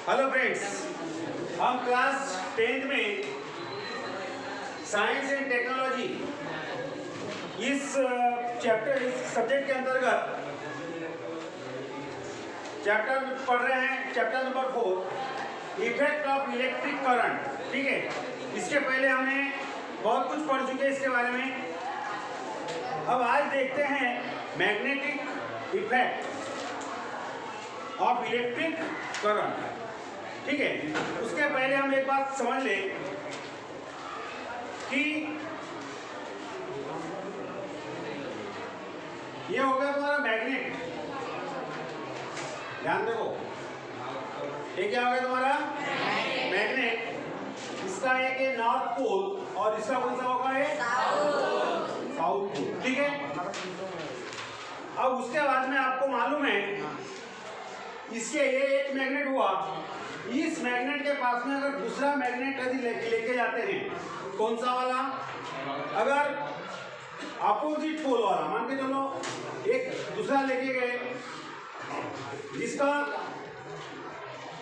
Hello friends, हम class 10th में science and technology इस सब्जेक्ट के अंतर्गत चैप्टर पढ़ रहे हैं। Chapter number 4, effect of electric current. ठीक है, इसके पहले हमने बहुत कुछ पढ़ चुके हैं इसके बारे में। अब आज देखते हैं magnetic effect of electric current. ठीक है, उसके पहले हम एक बात समझ लें कि ये हो गया तुम्हारा मैग्नेट। ध्यान देखो, ये क्या हो गया तुम्हारा मैग्नेट। इसका एक है नॉर्थ पोल और इसका कौन सा होगा है साउथ पोल। ठीक है, अब उसके बाद में आपको मालूम है इसके ये एक मैग्नेट हुआ, इस मैग्नेट के पास में अगर दूसरा मैग्नेट यदि लेके जाते हैं, कौन सा वाला, अगर अपोजिट पोल वाला मान के चलो एक दूसरा लेके गए, जिसका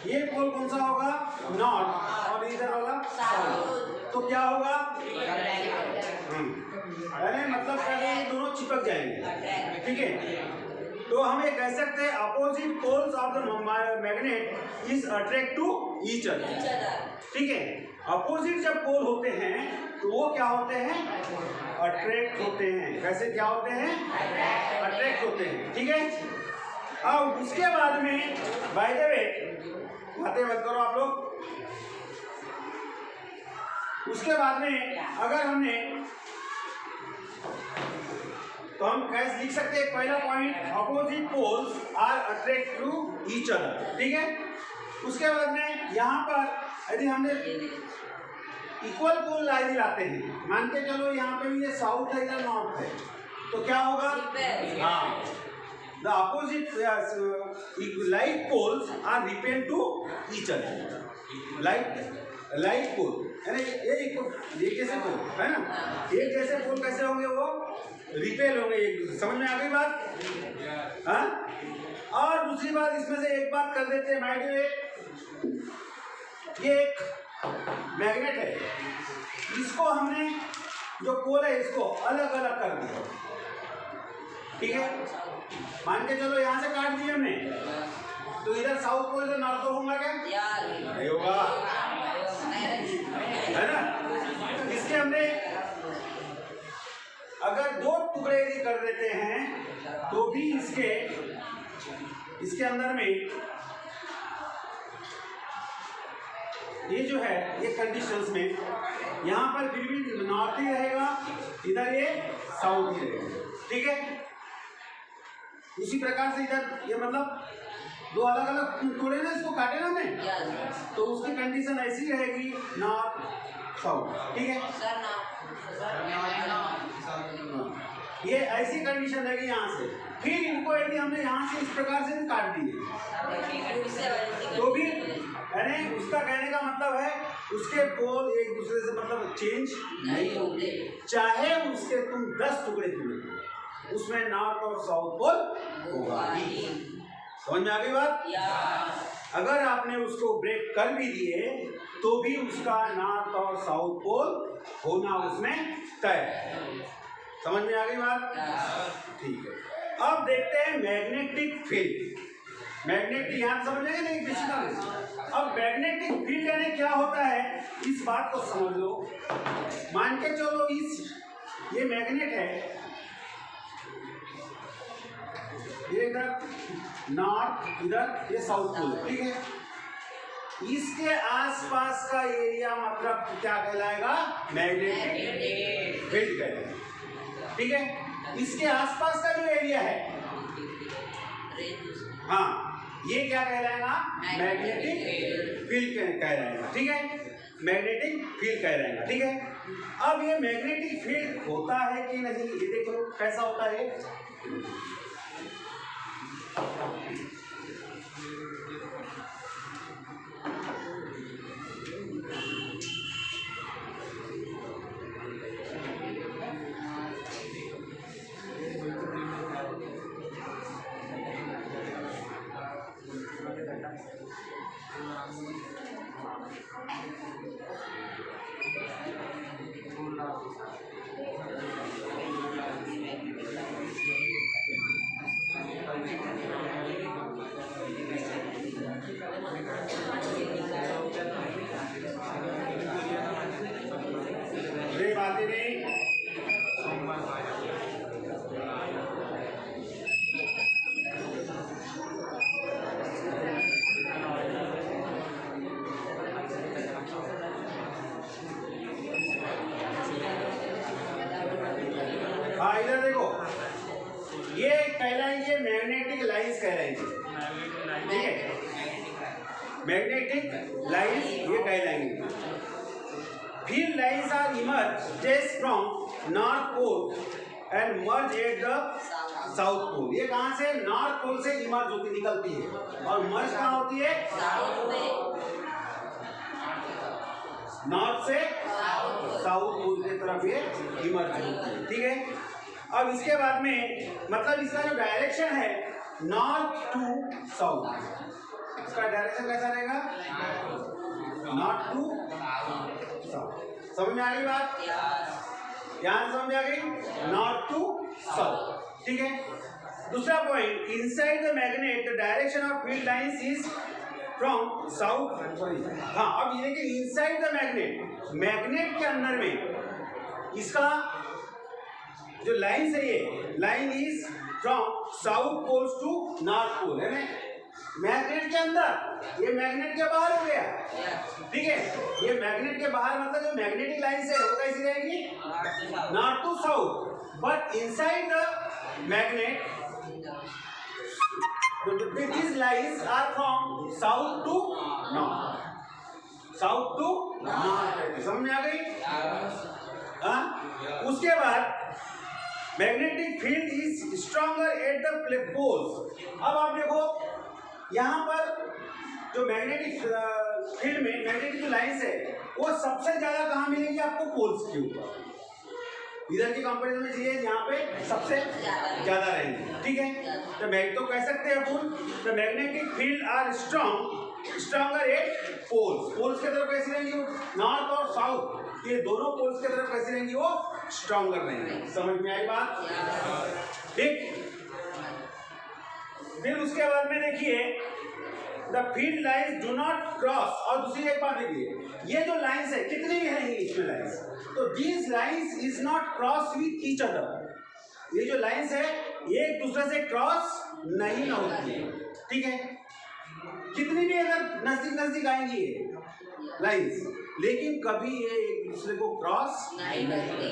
ये पोल कौन सा होगा नॉर्थ और इधर वाला साउथ, तो क्या होगा अरे मतलब क्या दोनों चिपक जाएंगे। ठीक है, तो हम ये कह सकते हैं opposite poles of the magnet is attract to each other. ठीक है, अपोजिट जब पोल होते हैं तो वो क्या होते हैं अट्रैक्ट होते हैं। कैसे क्या होते हैं अट्रैक्ट होते हैं। ठीक है, अब उसके बाद में बाय द वे बातें मत करो आप लोग। उसके बाद में अगर हमने तो हम कैसे लिख सकते हैं, पहला point opposite poles are attract to each other. ठीक है, उसके बाद में यहाँ पर यदि हमने इक्वल पोल यदि लाते हैं, मान के चलो यहाँ पे भी ये साउथ है इधर नॉर्थ है, तो क्या होगा हाँ the opposite like poles are repel to each other. Like pole यानी ये कैसे पोल है ना, एक जैसे पोल कैसे होंगे वो रिपेल होंगे एक दूसरे। समझ में आ गई बात। हाँ, और दूसरी बात इसमें से एक बात कर देते हैं भाई, ये एक मैग्नेट है, इसको हमने जो पोल है इसको अलग अलग कर दिया। ठीक है, मान के चलो यहाँ से काट दिए हमने, तो इधर साउथ पोल से नॉर्थ पोल होगा क्या नहीं होगा, है ना। इसके हमने अगर दो टुकड़े यदि कर देते हैं तो भी इसके अंदर में ये जो है ये कंडीशंस में यहाँ पर फिर भी नॉर्थ ही रहेगा, इधर ये साउथ ही रहेगा। ठीक है, उसी प्रकार से इधर ये मतलब दो अलग अलग टुकड़े ना इसको काटे ना मैं, तो उसकी कंडीशन ऐसी रहेगी नॉर्थ साउथ। ठीक है, ये ऐसी कंडीशन रहेगी यहाँ से। फिर इनको यदि हमने यहाँ से इस प्रकार से काट दिए तो भी यानी उसका कहने का मतलब है उसके पोल एक दूसरे से मतलब चेंज नहीं होंगे, चाहे उसके तुम 10 टुकड़े चुने, उसमें नॉर्थ और साउथ पोल होगा ही। समझ में आ गई बात। अगर आपने उसको ब्रेक कर भी दिए तो भी उसका नॉर्थ और साउथ पोल होना उसमें तय। समझ में आ गई बात। ठीक है, अब देखते हैं मैग्नेटिक फील्ड। मैग्नेटिक यहाँ समझेंगे नहीं किसी। अब मैग्नेटिक फील्ड यानी क्या होता है इस बात को समझ लो। मान के चलो ये मैग्नेट है, ये इधर नॉर्थ इधर ये साउथ पोल। ठीक है, इसके आसपास का एरिया मतलब क्या कहलाएगा मैग्नेटिक फील्ड कहलाएगा। ठीक है, इसके आसपास का जो एरिया है हाँ ये क्या कहलाएगा मैग्नेटिक फील्ड कहलाएगा। ठीक है, मैग्नेटिक फील्ड कहलाएगा। ठीक है, अब ये मैग्नेटिक फील्ड होता है कि नहीं ये देखो कैसा होता है। बातें नहीं। हाँ इधर देखो, ये कहलाएंगे मैग्नेटिक लाइंस कहलाएंगे, ठीक है, मैग्नेटिक लाइंस ये कहलाएंगे। Field lines are emerged from North Pole and merge at the South Pole। ये कहाँ से? नॉर्थ पोल से इमर्ज होती निकलती है, और मर्ज कहाँ होती है? नॉर्थ से साउथ पोल की तरफ ये इमर्ज होती है, ठीक है। अब इसके बाद में मतलब इसका जो डायरेक्शन है नॉर्थ टू साउथ, इसका डायरेक्शन कैसा रहेगा? North to south. समझ में आ गई बात? यहाँ से समझ में आ गई? नॉर्थ टू साउथ, ठीक है। दूसरा point, inside the magnet the direction of field lines is from south, sorry हाँ, अब ये देखिए इनसाइड द मैग्नेट, मैग्नेट के अंदर में इसका जो लाइन है, ये line is from south poles to north pole, है ना? मैग्नेट के अंदर, ये मैग्नेट के बाहर हो गया, ठीक है। ये मैग्नेट के बाहर मतलब जो मैग्नेटिक लाइन है वो कैसी रहेगी? North to south, but inside the magnet these lines are from south to north, south to north. समझ में आ गई? हाँ, उसके बाद magnetic field is stronger at the poles. अब आप देखो यहाँ पर जो मैग्नेटिक फील्ड में मैग्नेटिक लाइंस है वो सबसे ज्यादा कहाँ मिलेंगी आपको? पोल्स के ऊपर। इधर की कंपैरिजन में चाहिए यहाँ पे सबसे ज्यादा रहेंगे, ठीक है। तो कह सकते हैं अपन the magnetic field are stronger at poles. Poles की तरफ कैसी रहेंगी? नॉर्थ और साउथ, ये दोनों पोल्स की तरफ कैसी रहेंगी? वो स्ट्रॉन्गर रहेंगे। समझ में आई बात? ठीक। फिर उसके बाद में देखिए the field lines do not cross, और दूसरी एक बात देखिए, ये जो लाइंस है कितनी भी रहेंगी इसमें लाइंस, तो these lines is not cross with each other. ये जो लाइंस है ये एक दूसरे से क्रॉस नहीं होती है, ठीक है। कितनी भी अगर नजदीक नजदीक आएंगी ये लाइंस, लेकिन कभी ये एक दूसरे को क्रॉस नहीं करती।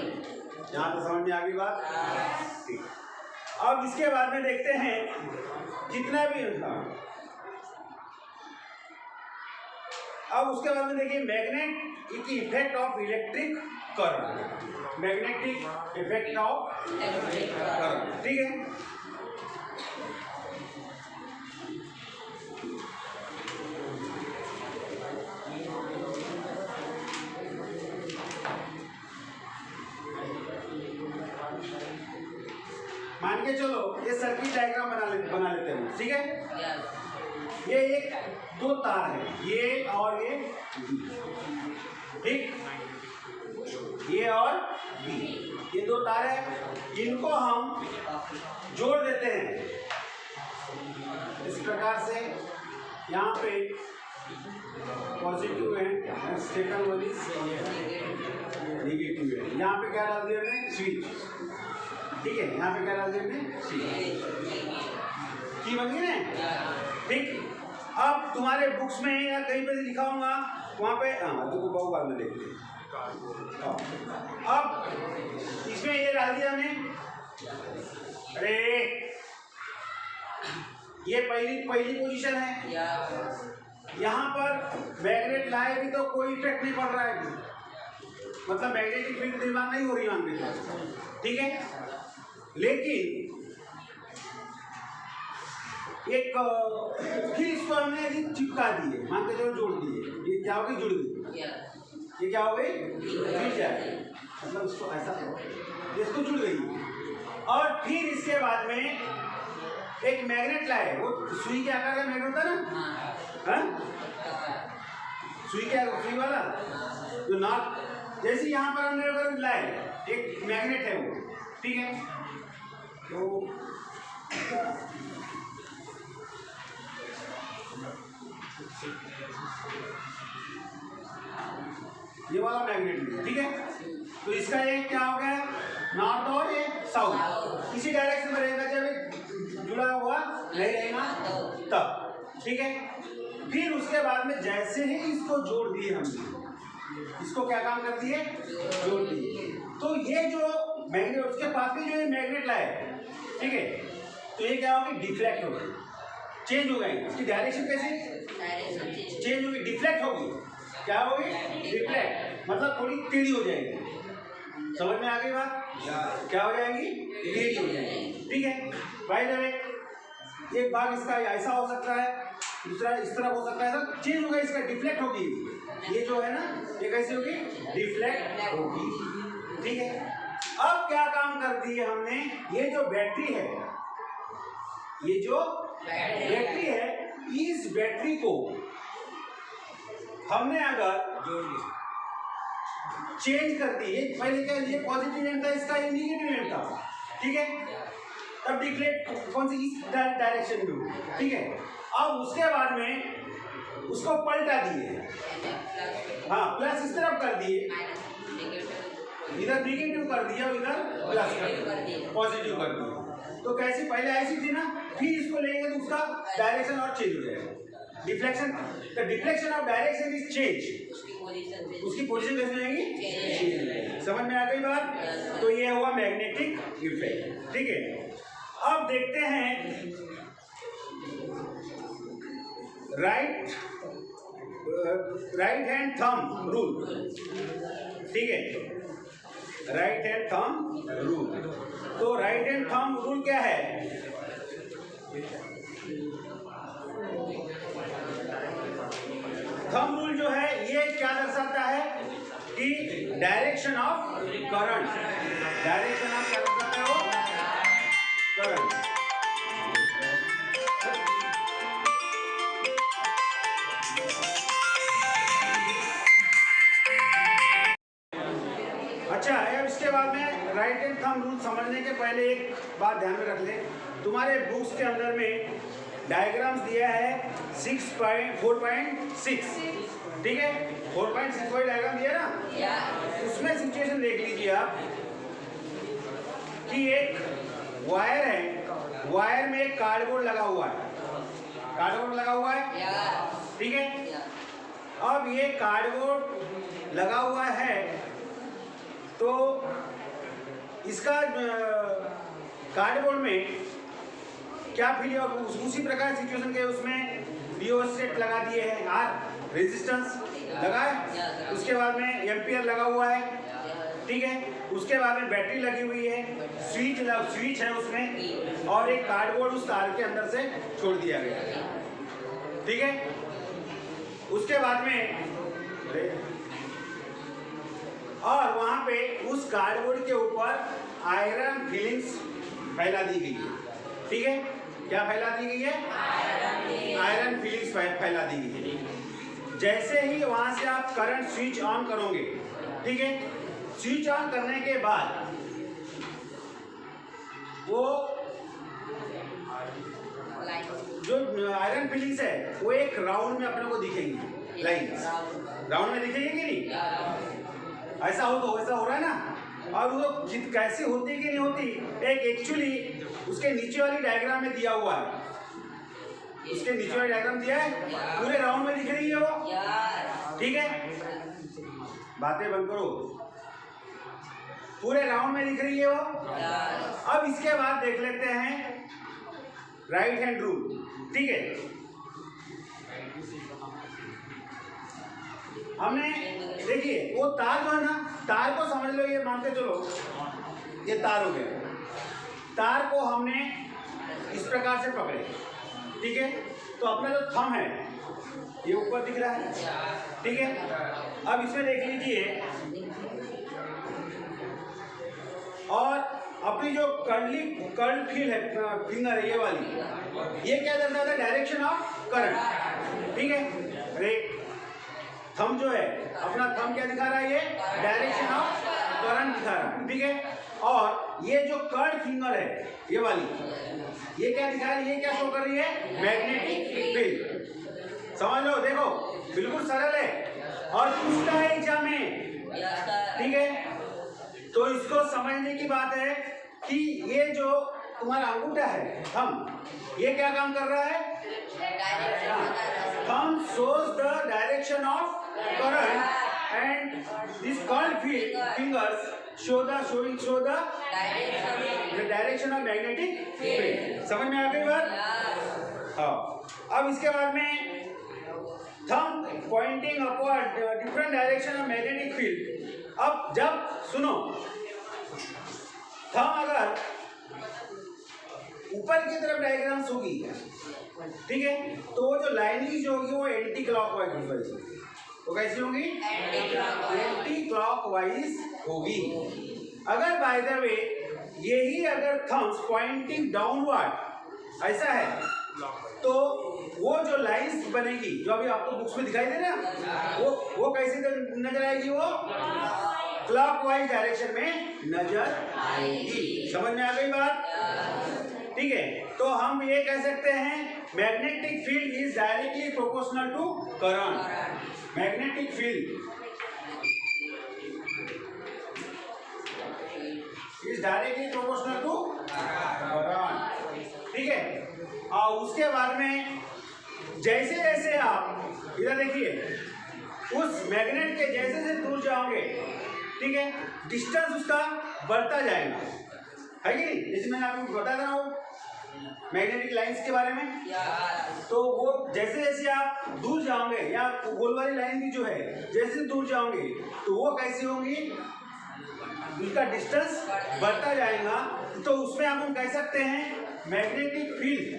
यहाँ तो समझ में आ गई बात? ठीक। अब इसके बाद में देखते हैं जितना भी, अब उसके बाद में देखिए magnetic effect of electric current, magnetic effect of current, ठीक है। मान के चलो ये सर्किट डायग्राम बना लेते हैं, ठीक है। ये एक दो तार है, ये और ये, ठीक, ये और बी, ये दो तार है, इनको हम जोड़ देते हैं इस प्रकार से। यहाँ पे पॉजिटिव है, सेकंड वाली नेगेटिव है। यहाँ पे क्या डाल दिया हमने? स्विच, ठीक है। यहाँ पे क्या डाल दिया हमने? स्विच की बन गई ना, ठीक। अब तुम्हारे बुक्स में या कहीं पे लिखा होगा वहाँ पे, हाँ तो बहुत बार में देखते हैं। अब इसमें ये डाल दिया हमने, अरे ये पहली पोजीशन है। यहाँ पर मैग्नेट लाए भी तो कोई इफेक्ट नहीं पड़ रहा है, मतलब मैग्नेटिक फील्ड निर्माण नहीं हो रही मान के, ठीक है। लेकिन एक फिर इसको हमने यदि चिपका दिए, मान के चलो जोड़ दिए, ये क्या हो गई? जुड़ गई। ये क्या हो गई? जुड़ जाए, मतलब इसको ऐसा इसको जुड़ गई। और फिर इसके बाद में एक मैग्नेट लाए, वो सुई के आकार का मैग्नेट होता है ना, हाँ? सुई वाला जो नॉर्थ, जैसे यहाँ पर हमने अगर लाए एक मैग्नेट है वो, ठीक है, तो ये वाला मैग्नेट है, ठीक है, तो इसका ये क्या हो गया, नॉर्थ और ये साउथ, इसी डायरेक्शन में रहेगा जब जुड़ा हुआ नहीं रहेगा तब, ठीक है। फिर उसके बाद में जैसे ही इसको जोड़ दिए हमने, इसको क्या काम करती है, जोड़ दिए, तो ये जो मैग्नेट उसके पास में जो ये मैग्नेट लाए, ठीक है, तो ये क्या होगी, डिफ्लेक्ट होगी, चेंज हो गई, इसकी डायरेक्शन कैसे चेंज होगी, डिफ्लेक्ट होगी, क्या होगी, डिफ्लेक्ट, मतलब थोड़ी टेढ़ी हो जाएगी, समझ में आ गई बात, क्या हो जाएगी, टेढ़ी हो जाएगी, ठीक है। बाय द वे एक भाग इसका ऐसा हो सकता है, दूसरा इस तरह हो सकता है, सब चेंज होगा, इसका डिफ्लेक्ट होगी, ये जो है ना ये कैसे होगी, डिफ्लेक्ट होगी, ठीक है। अब क्या काम करती है हमने, ये जो बैटरी है, ये जो बैटरी है, इस बैटरी को हमने अगर चेंज कर दी, पहले क्या ये पॉजिटिव एंड था, इसका ये निगेटिव एंड था, ठीक है, तब डिफ्लेक्ट कौन सी, इस डायरेक्शन में, ठीक है। अब उसके बाद में उसको पलटा दिए, हाँ प्लस इस तरफ कर दिए, इधर निगेटिव कर दिया, इधर प्लस कर दिया, पॉजिटिव कर दिया, तो कैसी पहले ऐसी थी ना, फिर इसको लेंगे तो उसका डायरेक्शन और चेंज हो जाएगा, deflection, the deflection of direction is change, उसकी पोजीशन कैसे जाएगी, समझ में आ गई बात, तो ये हुआ मैग्नेटिक इफेक्ट, ठीक है। अब देखते हैं राइट हैंड थंब रूल, ठीक है, राइट हैंड थंब रूल, तो राइट हैंड थंब रूल क्या है, थंब रूल जो है ये क्या दर्शाता है कि direction of current, direction of क्या दर्शाता है, वो करंट, अच्छा है। अब इसके बाद में राइट हैंड थंब रूल समझने के पहले एक बात ध्यान में रख ले, तुम्हारे बुक्स के अंदर में डायग्राम्स दिया है 4.6, ठीक है, 4.6 कोई डायग्राम दिया ना, उसमें सिचुएशन देख लीजिए आप कि एक वायर है, वायर में एक कार्डबोर्ड लगा हुआ है, कार्डबोर्ड लगा हुआ है, ठीक है। अब ये कार्डबोर्ड लगा हुआ है, तो इसका कार्डबोर्ड में क्या फील, उसी प्रकार सिचुएशन के उसमें रियोस्टेट लगा दिए हैं, आर रेजिस्टेंस लगा है, उसके बाद में एम्पियर लगा हुआ है, ठीक है, उसके बाद में बैटरी लगी हुई है, स्विच है उसमें, और एक कार्डबोर्ड उस तार के अंदर से छोड़ दिया गया है, ठीक है। उसके बाद में और वहां पे उस कार्डबोर्ड के ऊपर आयरन फिलिंग्स फैला दी गई है, ठीक है, क्या फैला दी गई है, आयरन फिलिंग्स फैला दी गई है। जैसे ही वहां से आप करंट स्विच ऑन करोगे, ठीक है, स्विच ऑन करने के बाद वो जो आयरन फिलिंग्स है वो एक राउंड में अपने को दिखेंगी, लाइन राउंड में दिखेंगी कि नहीं, ऐसा हो तो वैसा हो रहा है ना। और वो कैसे होती कि नहीं होती, एक एक्चुअली उसके नीचे वाली डायग्राम में दिया हुआ है, उसके नीचे वाली डायग्राम दिया है, पूरे राउंड में दिख रही है वो, ठीक है, बातें बंद करो, पूरे राउंड में दिख रही है वो। अब इसके बाद देख लेते हैं राइट हैंड रूल, ठीक है। हमने देखिए वो तार जो है ना, तार को समझ लो, ये मानते चलो ये तार हो गया, तार को हमने इस प्रकार से पकड़े, ठीक है, तो अपना जो थंब है ये ऊपर दिख रहा है, ठीक है। अब इसमें देख लीजिए, और अपनी जो कर्ल फील है, फिंगर है ये वाली, ये क्या दर्शाता है, डायरेक्शन ऑफ करंट, ठीक है। अरे थंब जो है अपना थंब क्या दिखा रहा है, ये डायरेक्शन ऑफ करंट दिखा रहा है, ठीक है। और ये जो कर्ड फिंगर है ये वाली, ये क्या दिखा रही है, ये क्या शो कर रही है, मैग्नेटिक फील्ड। समझ लो, देखो बिल्कुल सरल है और पूछता है एग्जाम में, ठीक है। तो इसको समझने की बात है कि ये जो तुम्हारा अंगूठा है थंब, ये क्या काम कर रहा है, thumb shows the direction of current and this curved fingers show the direction of magnetic field। समझ में आ गई बात? हाँ। अब इसके बाद में thumb pointing upward different direction of magnetic field. अब जब सुनो, थंब अगर ऊपर की तरफ डायग्राम्स होगी, ठीक है, तो वो जो लाइनिंग जो होगी वो एंटी क्लॉकवाइज होगी। तो कैसी होगी, एंटी क्लॉकवाइज होगी। अगर बाय द वे यही अगर थंब्स पॉइंटिंग डाउनवर्ड ऐसा है, तो वो जो लाइंस बनेगी जो अभी आपको बुक्स में दिखाई दे रहा है, वो कैसे नजर आएगी, वो क्लॉकवाइज डायरेक्शन में नजर आएगी। समझ में आ गई बात? ठीक है, तो हम ये कह सकते हैं magnetic field is directly proportional to current. Magnetic field is directly proportional to current, ठीक है। और उसके बाद में जैसे जैसे आप इधर देखिए, उस मैग्नेट के जैसे जैसे दूर जाओगे, ठीक है, डिस्टेंस उसका बढ़ता जाएगा, है कि नहीं? जैसे मैंने आपको बताया था वो मैग्नेटिक लाइंस के बारे में, तो वो जैसे जैसे आप दूर जाओगे, या गोल वाली लाइन भी जो है जैसे दूर जाओगे, तो वो कैसी होंगी, उसका डिस्टेंस बढ़ता जाएगा। तो उसमें हम कह सकते हैं magnetic field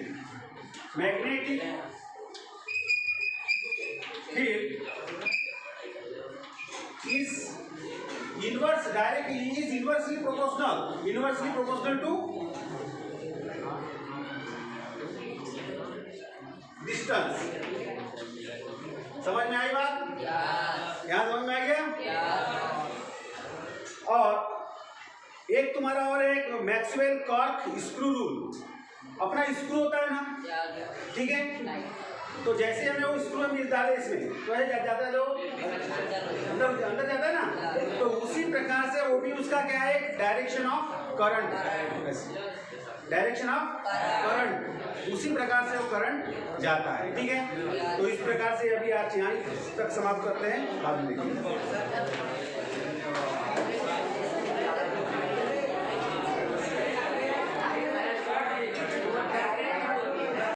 is inversely proportional to distance. समझ में आई बात? यहाँ समझ में आ गया? और एक तुम्हारा और एक मैक्सवेल कॉर्क स्क्रू रूल। अपना स्क्रू होता है ना, ठीक है, तो जैसे हमने वो स्क्रू में डाले इसमें, तो जाता है जो अंदर जाता है ना, तो उसी प्रकार से वो भी उसका क्या है, direction of current, direction of current, उसी प्रकार से वो करंट जाता है, ठीक है। तो इस प्रकार से अभी आज यहाँ तक समाप्त करते हैं, बाद में देखिए।